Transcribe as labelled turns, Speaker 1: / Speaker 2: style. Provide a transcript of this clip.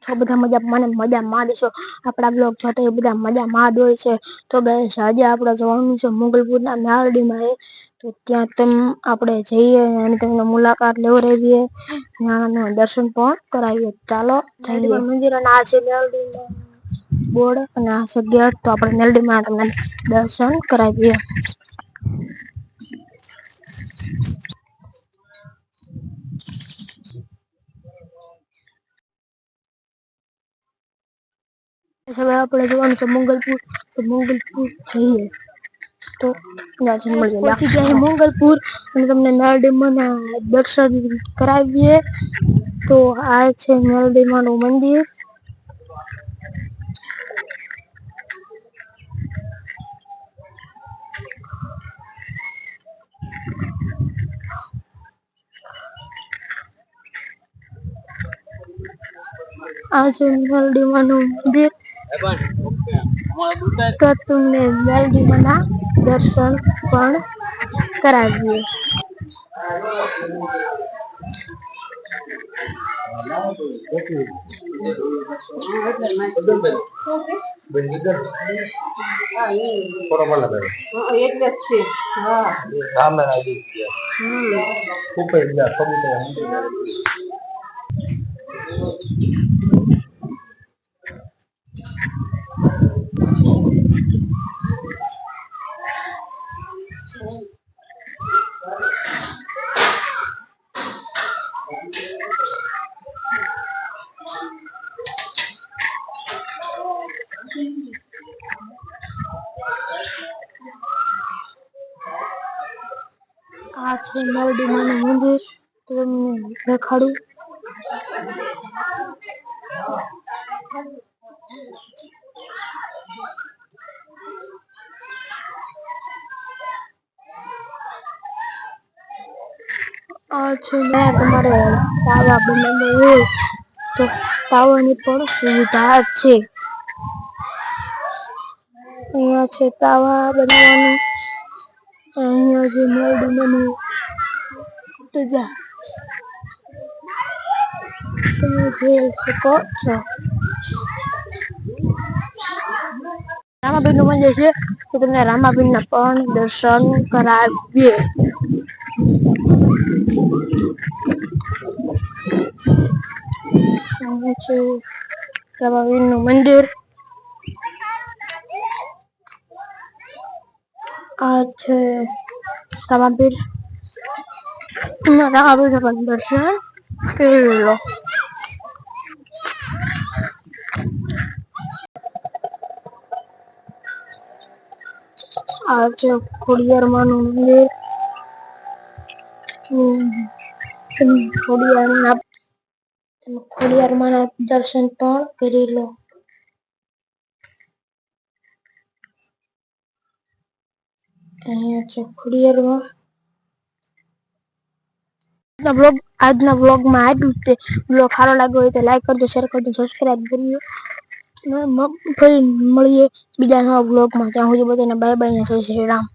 Speaker 1: છો બધા મજા મને મજામાં દેશો આપણા બ્લોગ છો તો એ બધા મજામાં જ હોય છે। તો ગાઈસ આજે આપણે જવાનું છે મોગલપુરના નારડીમાં તો ત્યાં આપણે જઈએ અને તમને મુલાકાત લેવડાવીએ ત્યાંના દર્શન પણ કરાવીએ। ચાલો જઈએ મંદિરના આ છે નારડીમાં બોર્ડ અને આ છે ગેટ તો આપણે નારડીમાં તમને દર્શન કરાવીએ। હવે આપણે જવાનું છે મોગલપુર તો મોગલપુર જઈએ તો પહોંચી ગયા મોગલપુર અને તમને નારડીમાં દર્શન કરાવીએ। તો આ છે નારડીમાનું મંદિર। આ છે નારડીમાનું મંદિર તો તમને નારડીમાના દર્શન પણ કરાવીએ। આ છે નારડીમાનું મંદિર તો તમને દેખાડું। આ છે તમારે તાવા બનાવવો હોય તો તાવાની પણ સુવિધા છે। અહીંયા છે તાવા બનાવવાનું અહીંયા જે નારડીમાનું પૂજા તમે જોઈ શકો છો। રામાપીરનું મંદિર છે તો તમને રામાપીરના પણ દર્શન કરાવીએ। અહીંયા છે રામાપીરનું મંદિર। આ છે રામાપીર રામાપીરના દર્શન કરી લો। આ છે ખોડિયારમાંનું મંદિર ખોડિયારમાંના દર્શન પણ કરી લો। અહીંયા છે ખોડિયારમાં। આજના વ્લોગમાં આટલું જ છે। વ્લોગ સારો લાગ્યો હોય તો લાઈક કરજો, શેર કરજો, સબસ્ક્રાઇબ કરજો। ફરી મળીએ બીજા નવા વ્લોગમાં। ત્યાં સુધી બધાને બાય બાય ને જય શ્રી રામ।